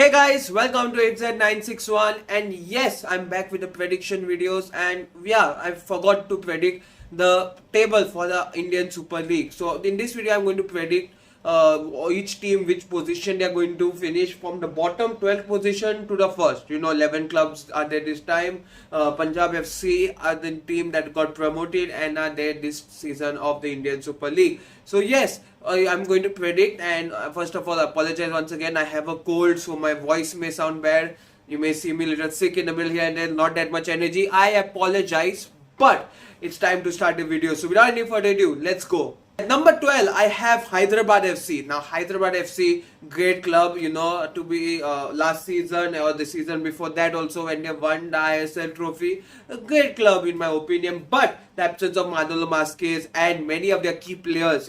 Hey guys, welcome to ATZTV and yes, I'm back with the prediction videos and yeah, I forgot to predict the table for the Indian Super League. So in this video, I'm going to predict each team which position they're going to finish from the bottom 12th position to the first. 11 clubs are there this time. Punjab FC are the team that got promoted and are there this season of the Indian Super League. So yes, I'm going to predict, and first of all, I apologize once again. I have a cold, so my voice may sound bad. You may see me a little sick in the middle here and there, not that much energy. I apologize, but it's time to start the video. So without any further ado, let's go. At number 12, I have Hyderabad FC. Now, Hyderabad FC, great club, to be last season or the season before that also when they won the ISL trophy. A great club in my opinion, but the absence of Manolo Masquez and many of their key players,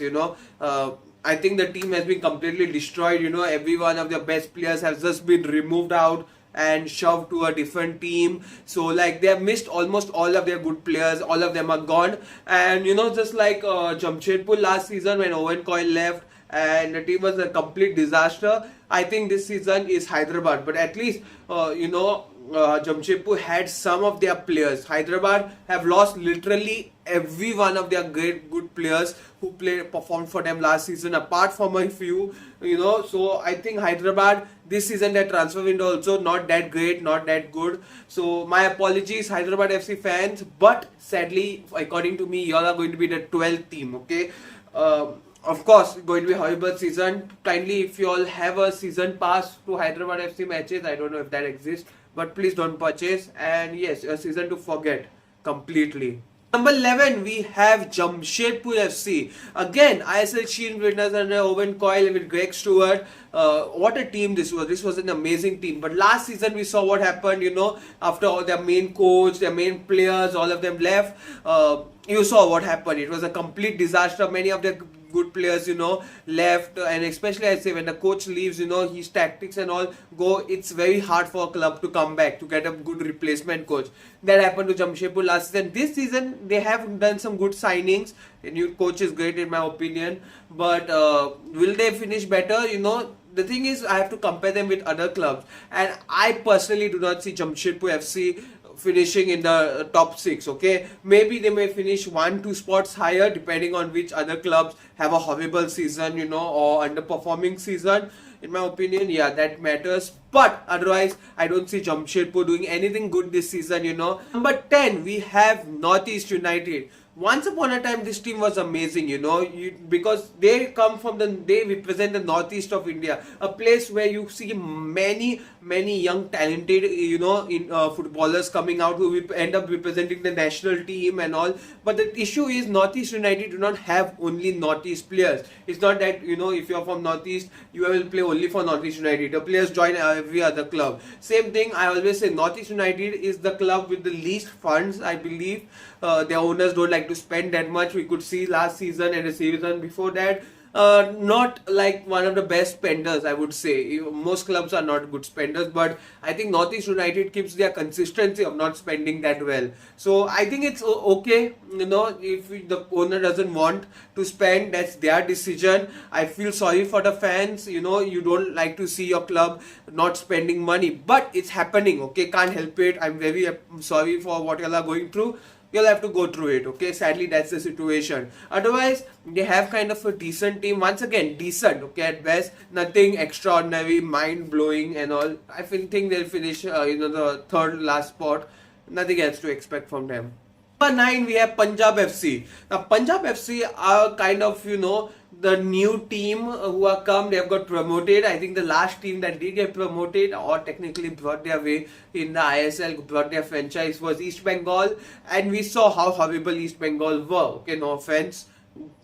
I think the team has been completely destroyed. Every one of their best players has just been removed out and shoved to a different team. So like they have missed almost all of their good players. All of them are gone. And just like Jamshedpur last season when Owen Coyle left and the team was a complete disaster, I think this season is Hyderabad. But at least Jamshedpur had some of their players. Hyderabad have lost literally every one of their good players who performed for them last season, apart from a few. So I think Hyderabad this season, their transfer window also not that great, not that good. So my apologies, Hyderabad FC fans, but sadly, according to me, y'all are going to be the 12th team. Okay. Of course, going to be a horrible season. Kindly, if you all have a season pass to Hyderabad FC matches, I don't know if that exists, but please don't purchase. And yes, a season to forget completely. Number 11, we have Jamshedpur FC. Again, ISL Shield winners under Owen Coyle with Greg Stewart. What a team this was. This was an amazing team. But last season, we saw what happened, after all their main coach, their main players, all of them left. You saw what happened. It was a complete disaster. Many of their good players, left, and especially I say when the coach leaves, his tactics and all go, it's very hard for a club to come back to get a good replacement coach. That happened to Jamshedpur last season. This season they have done some good signings. The new coach is great in my opinion, but will they finish better? The thing is, I have to compare them with other clubs, and I personally do not see Jamshedpur FC finishing in the top 6. Okay, maybe they may finish 1-2 spots higher depending on which other clubs have a horrible season, or underperforming season. In my opinion, yeah, that matters. But otherwise, I don't see Jamshedpur doing anything good this season. Number 10, we have Northeast United. Once upon a time, this team was amazing, because they represent the northeast of India, a place where you see many young talented, footballers coming out who will end up representing the national team and all. But the issue is Northeast United do not have only Northeast players. It's not that, if you're from Northeast, you will play only for Northeast United. The players join every other club. Same thing, I always say Northeast United is the club with the least funds, I believe. Their owners don't like to spend that much. We could see last season and the season before that, not like one of the best spenders, I would say. Most clubs are not good spenders, but I think Northeast United keeps their consistency of not spending that well. So I think it's okay, if the owner doesn't want to spend, that's their decision. I feel sorry for the fans, you don't like to see your club not spending money, but it's happening, okay, can't help it. I'm very sorry for what y'all are going through. You'll have to go through it, okay? Sadly, that's the situation. Otherwise, they have kind of a decent team. Once again, decent, okay, at best. Nothing extraordinary, mind-blowing and all. I think they'll finish, the third last spot. Nothing else to expect from them. Number 9, we have Punjab FC. Now, Punjab FC are kind of, the new team who have come. They have got promoted. I think the last team that did get promoted or technically brought their way in the ISL, brought their franchise, was East Bengal. And we saw how horrible East Bengal were. Okay, no offense.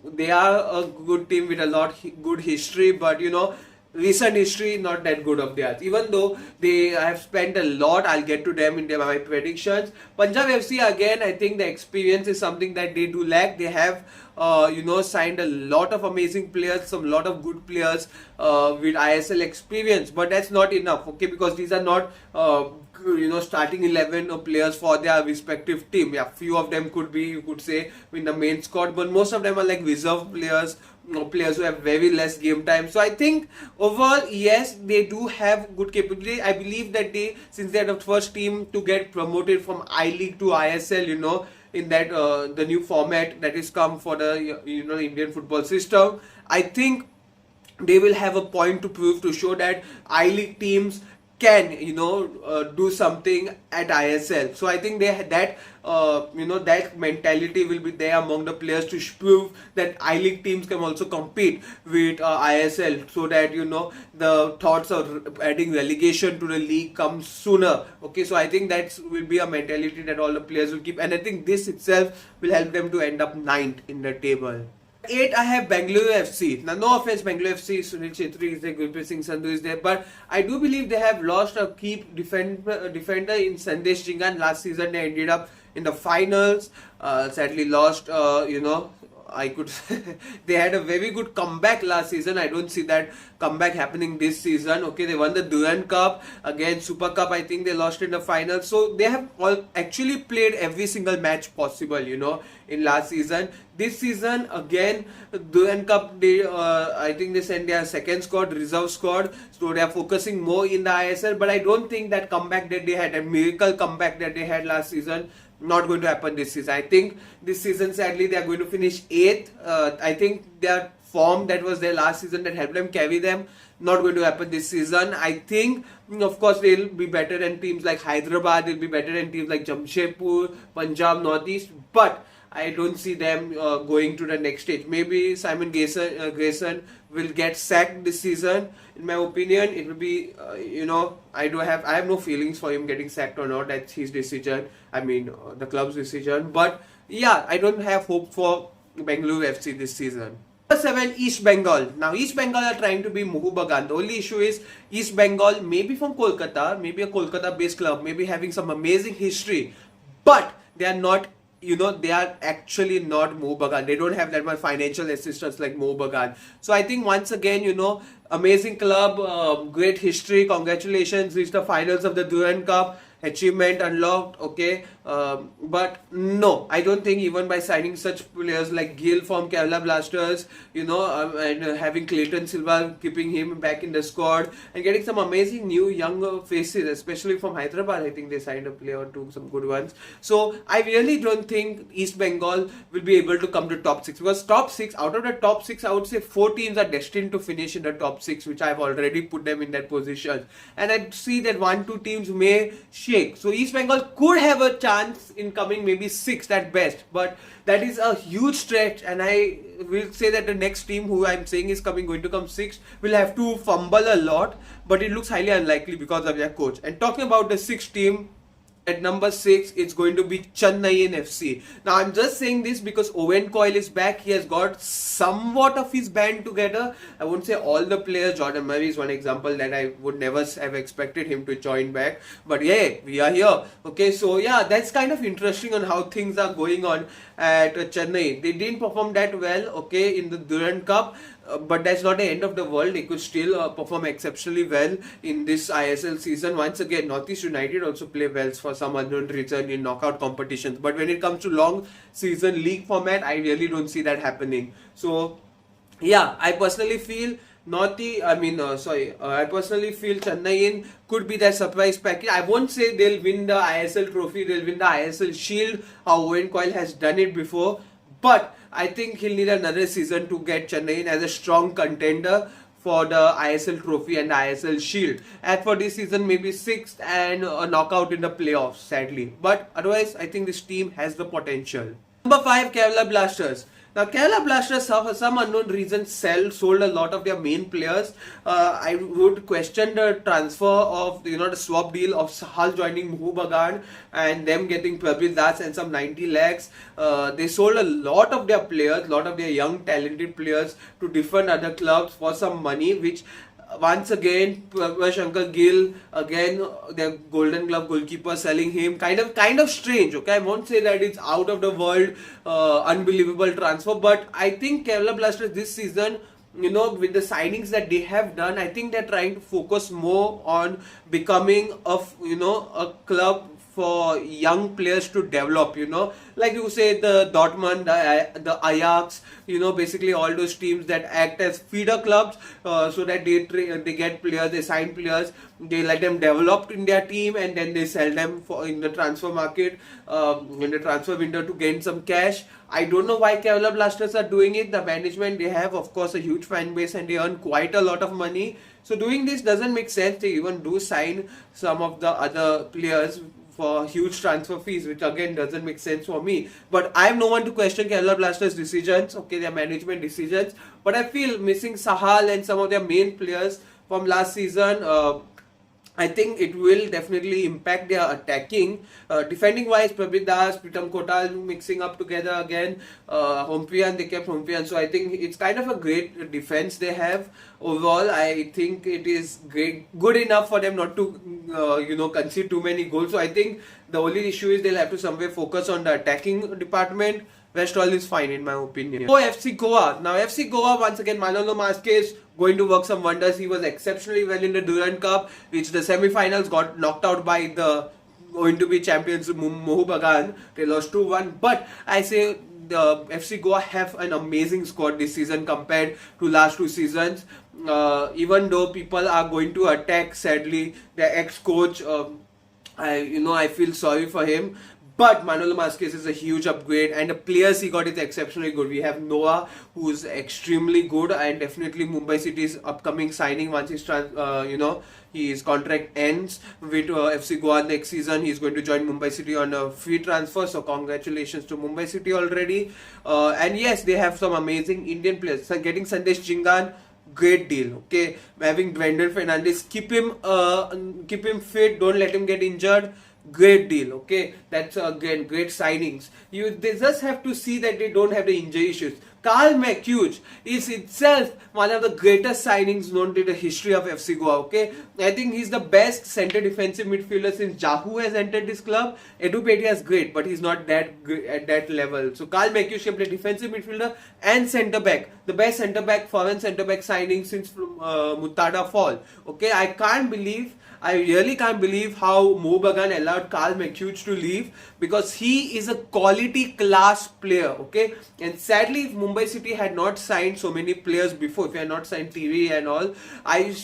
They are a good team with a lot good history, but recent history not that good of theirs. Even though they have spent a lot, I'll get to them in my predictions. Punjab FC, again, I think the experience is something that they do lack. They have signed a lot of amazing players, some lot of good players with ISL experience, but that's not enough, okay, because these are not starting 11 players for their respective team. Yeah, few of them could be, you could say, in the main squad, but most of them are like reserve players, players who have very less game time. So I think overall, yes, they do have good capability. I believe that since they're the first team to get promoted from I League to ISL, in that the new format that is come for the Indian football system, I think they will have a point to prove, to show that I League teams can do something at ISL. So I think they that that mentality will be there among the players to prove that I League teams can also compete with ISL, so that the thoughts of adding relegation to the league comes sooner. Okay, so I think that will be a mentality that all the players will keep, and I think this itself will help them to end up ninth in the table. 8, I have Bengaluru FC. Now, no offense, Bengaluru FC, Sunil Chetri is there, Gurpreet Singh Sandhu is there, but I do believe they have lost a key defender in Sandesh Jingan. Last season, they ended up in the finals. Sadly, lost. I could they had a very good comeback last season. I don't see that comeback happening this season. Okay, they won the Durand Cup, again Super Cup, I think they lost in the final. So they have all actually played every single match possible, in last season. This season, again, Durand Cup, I think they sent their second squad, reserve squad, so they are focusing more in the ISL. But I don't think that comeback that they had, a miracle comeback that they had last season, not going to happen this season. I think this season, sadly, they are going to finish 8th. I think their form that was there last season that helped them carry them, not going to happen this season. I think, of course, they'll be better than teams like Hyderabad, they'll be better than teams like Jamshedpur, Punjab, Northeast, but I don't see them going to the next stage. Maybe Simon Grayson will get sacked this season. In my opinion, it will be, I have no feelings for him getting sacked or not. That's his decision. I mean, the club's decision. But yeah, I don't have hope for Bengaluru FC this season. Number 7, East Bengal. Now, East Bengal are trying to be Mohubagan. The only issue is East Bengal, maybe from Kolkata, maybe a Kolkata-based club, maybe having some amazing history, but they are not. They are actually not Mohubagan. They don't have that much financial assistance like Mohubagan. So I think once again, amazing club, great history. Congratulations, reached the finals of the Durand Cup. Achievement unlocked, okay, but no, I don't think even by signing such players like Gill from Kerala Blasters, and having Clayton Silva, keeping him back in the squad, and getting some amazing new young faces, especially from Hyderabad. I think they signed a player or two, some good ones. So I really don't think East Bengal will be able to come to top 6, because top 6, out of the top 6, I would say 4 teams are destined to finish in the top 6, which I've already put them in that position, and I see that 1-2 teams may shake. So East Bengal could have a chance in coming maybe 6th at best, but that is a huge stretch, and I will say that the next team who I'm saying is going to come 6th will have to fumble a lot, but it looks highly unlikely because of their coach. And talking about the 6th team, at number 6, it's going to be Chennai FC. Now, I'm just saying this because Owen Coyle is back. He has got somewhat of his band together. I won't say all the players. Jordan Murray is one example that I would never have expected him to join back. But yeah, we are here. Okay, so yeah, that's kind of interesting on how things are going on at Chennai. They didn't perform that well, okay, in the Durand Cup. But that's not the end of the world. They could still perform exceptionally well in this ISL season. Once again, Northeast United also play well for some unknown reason in knockout competitions. But when it comes to long season league format, I really don't see that happening. So, yeah, I personally feel I personally feel Chennai could be their surprise package. I won't say they'll win the ISL trophy, they'll win the ISL Shield, how Owen Coyle has done it before. But I think he'll need another season to get Chennai as a strong contender for the ISL trophy and the ISL Shield. As for this season, maybe 6th and a knockout in the playoffs, sadly. But otherwise, I think this team has the potential. Number 5, Kerala Blasters. Now, Kerala Blasters, for some unknown reason, sold a lot of their main players. I would question the transfer of, the swap deal of Sahal joining Mohubagan and them getting Prabir Das and some 90 lakhs. They sold a lot of their players, lot of their young talented players to different other clubs for some money, which once again, Shankar Gill, again, their Golden Glove goalkeeper, selling him. Kind of strange, okay? I won't say that it's out of the world, unbelievable transfer, but I think Kerala Blasters this season, with the signings that they have done, I think they're trying to focus more on becoming a club for young players to develop, like you say, the Dortmund, the Ajax, basically all those teams that act as feeder clubs, so that they get players, they sign players, they let them develop in their team, and then they sell them in the transfer market, in the transfer window, to gain some cash. I don't know why Kerala Blasters are doing it. The management, they have of course a huge fan base and they earn quite a lot of money. So doing this doesn't make sense. They even do sign some of the other players for huge transfer fees, which again doesn't make sense for me. But I have no one to question Kerala Blasters decisions, okay, their management decisions. But I feel missing Sahal and some of their main players from last season, I think it will definitely impact their attacking. Defending wise, Prabir Das, Pritam Kotal mixing up together again. Hompian, they kept Hompian. So I think it's kind of a great defense they have. Overall, I think it is good enough for them not to, concede too many goals. So I think the only issue is they'll have to somewhere focus on the attacking department. Rest all is fine in my opinion. FC Goa. Now FC Goa, once again, Manolo Masquez going to work some wonders. He was exceptionally well in the Durand Cup, reached the semi-finals, got knocked out by the going to be champions Mohubagan. They lost 2-1. But I say the FC Goa have an amazing squad this season compared to last 2 seasons. Even though people are going to attack, sadly, their ex-coach, I feel sorry for him. But Manolo Masquez is a huge upgrade, and the players he got is exceptionally good. We have Noah, who's extremely good, and definitely Mumbai City's upcoming signing once his contract ends with FC Goa next season. He's going to join Mumbai City on a free transfer. So congratulations to Mumbai City already. And yes, they have some amazing Indian players. So getting Sandesh Chingan, great deal. Okay, having Dwendal Fernandez, keep him fit. Don't let him get injured. Great deal. Okay, that's again great signings. They just have to see that they don't have the injury issues. Carl McHugh is itself one of the greatest signings known to the history of FC Goa. Okay, I think he's the best center defensive midfielder since Jahu has entered this club. Edu Petia is great, but he's not that great at that level. So Carl McHugh can play defensive midfielder and centre back. The best centre back, foreign centre back signing since Mutada Fall. Okay, I really can't believe how Mohubagan allowed Carl McHugh to leave, because he is a quality class player, okay? And sadly, if Mumbai City had not signed so many players before, if they had not signed TV and all, I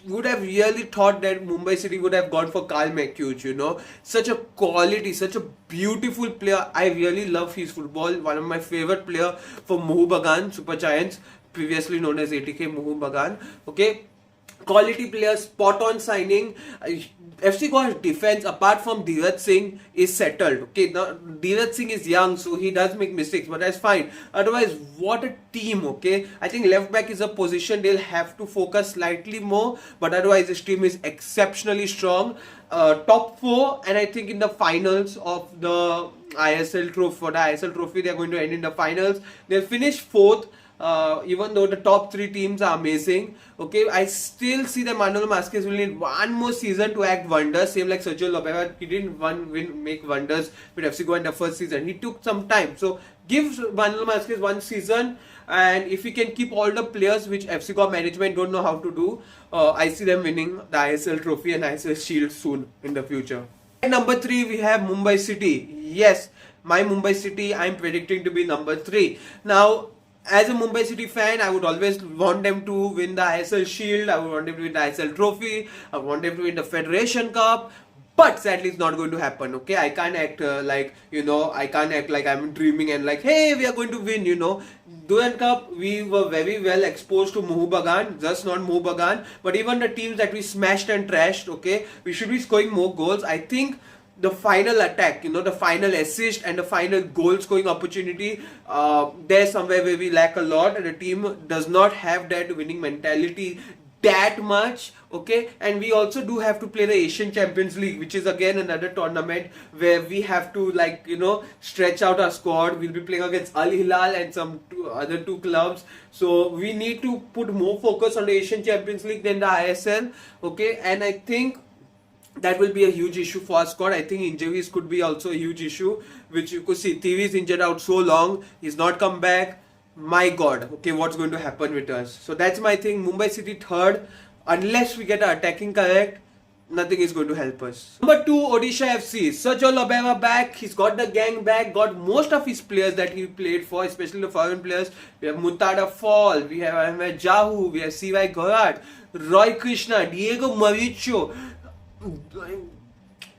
would have really thought that Mumbai City would have gone for Carl McHugh, Such a quality, such a beautiful player. I really love his football. One of my favorite player for Mohubagan, Super Giants, previously known as ATK Mohubagan, okay? Quality players, spot on signing. FC Goa's defense, apart from Dheeraj Singh, is settled. Okay, now Dheeraj Singh is young, so he does make mistakes, but that's fine. Otherwise, what a team. Okay, I think left back is a position they'll have to focus slightly more, but otherwise this team is exceptionally strong. Top 4, and I think in the finals of the ISL trophy, for the ISL trophy, they're going to end in the finals. They'll finish 4th. Even though the top 3 teams are amazing, okay, I still see that Manolo Masquez will need one more season to act wonders, same like Sergio Lopez. He didn't make wonders with FC Goa in the first season. He took some time. So give Manolo Masquez one season, and if he can keep all the players which FC Goa management don't know how to do, I see them winning the ISL trophy and ISL Shield soon in the future. At number 3, we have Mumbai City. Yes, my Mumbai City, I'm predicting to be number 3. Now, as a Mumbai City fan, I would always want them to win the ISL Shield, I would want them to win the ISL Trophy, I want them to win the Federation Cup, but sadly it's not going to happen, okay? I can't act I can't act like I'm dreaming and like, hey, we are going to win, Durand Cup, we were very well exposed to Mohubagan, just not Mohubagan, but even the teams that we smashed and trashed, okay? We should be scoring more goals. I think the final attack, the final assist and the final goal scoring opportunity, there's somewhere where we lack a lot, and the team does not have that winning mentality that much, okay? And we also do have to play the Asian Champions League, which is again another tournament where we have to stretch out our squad. We'll be playing against Al Hilal and some other 2 clubs, so we need to put more focus on the Asian Champions League than the ISL, okay? And I think that will be a huge issue for our squad. I think injuries could be also a huge issue, which you could see. TV is injured out so long, he's not come back. My God, okay, what's going to happen with us? So that's my thing. Mumbai City 3rd, unless we get our attacking correct. nothing is going to help us. Number 2, Odisha FC. Sergio Lobera back. He's got the gang back. Got most of his players that he played for, especially the foreign players. We have Mutada Fall. We have Ahmed Jahu. We have C.Y. Gorat. Roy Krishna. Diego Mauricio.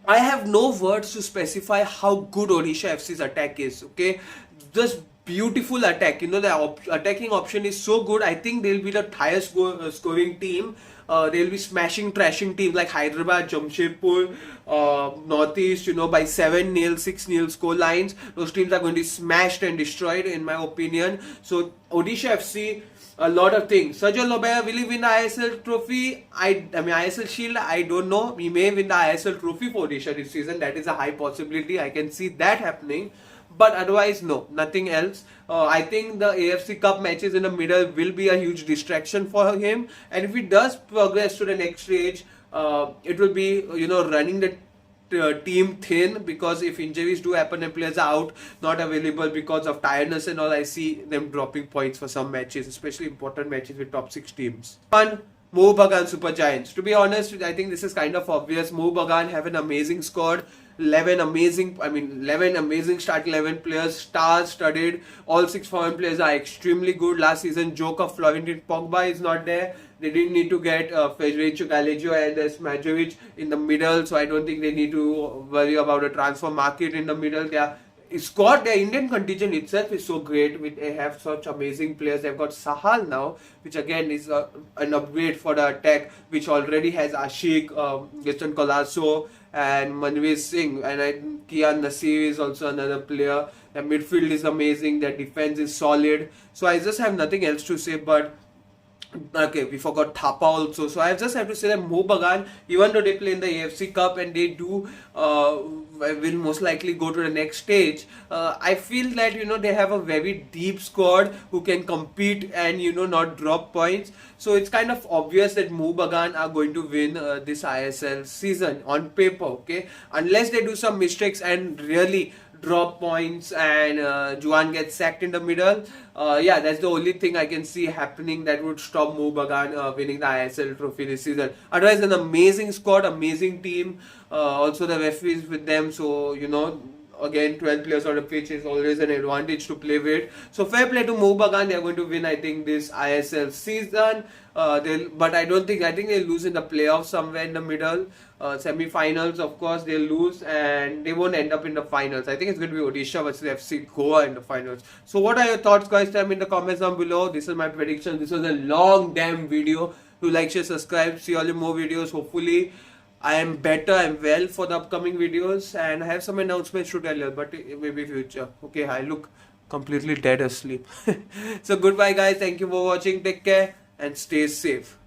I have no words to specify how good Odisha FC's attack is. Okay, just beautiful attack. You know, the attacking option is so good. I think they'll be the highest scoring team. They'll be smashing, trashing teams like Hyderabad, Jamshedpur, Northeast, you know, by 7-0, 6-0 score lines. Those teams are going to be smashed and destroyed, in my opinion. So, Odisha FC, a lot of things. Sergio Lobera, will he win the ISL trophy? I mean, ISL Shield, I don't know. He may win the ISL trophy for Odisha this season. That is a high possibility. I can see that happening. But otherwise, no, nothing else. I think the AFC Cup matches in the middle will be a huge distraction for him. And if he does progress to the next stage, it will be, you know, running the team thin, because if injuries do happen and players are out, not available because of tiredness and all, I see them dropping points for some matches, especially important matches with top 6 teams. One, Mohun Bagan Super Giants. To be honest, I think this is kind of obvious. Mohun Bagan have an amazing squad. 11 amazing start 11 players, stars studded. All 6 foreign players are extremely good. Last season, joke of Florentin Pogba is not there. They didn't need to get Federico Galeggio and Smajovic in the middle, so I don't think they need to worry about a transfer market in the middle. Their Indian contingent itself is so great. They have such amazing players. They've got Sahal now, which again is an upgrade for the attack, which already has Ashik, Gaston Colasso, and Manveer Singh, and Kian Nasir is also another player. Their midfield is amazing. Their defense is solid. So I just have nothing else to say, but okay, we forgot Thapa also. So I just have to say that Mohun Bagan, even though they play in the AFC Cup and they do will most likely go to the next stage, I feel that, you know, they have a very deep squad who can compete and, you know, not drop points. So it's kind of obvious that Mohun Bagan are going to win this ISL season on paper, okay? Unless they do some mistakes and really drop points and Juan gets sacked in the middle. Yeah, that's the only thing I can see happening that would stop Mohun Bagan winning the ISL trophy this season. Otherwise, an amazing squad, amazing team. Also, the referees with them. So, you know, again, 12 players on the pitch is always an advantage to play with. So, fair play to Mohun Bagan. They are going to win, I think, this ISL season. But I think they'll lose in the playoffs somewhere in the middle. Semi-finals, of course, they'll lose and they won't end up in the finals. I think it's going to be Odisha versus FC Goa in the finals. So what are your thoughts, guys? Tell me in the comments down below. This is my prediction. This was a long damn video. Do like, share, subscribe. See all your more videos. Hopefully I am better and well for the upcoming videos, and I have some announcements to tell you, but maybe future. Okay, I look completely dead asleep. So goodbye, guys. Thank you for watching. Take care and stay safe.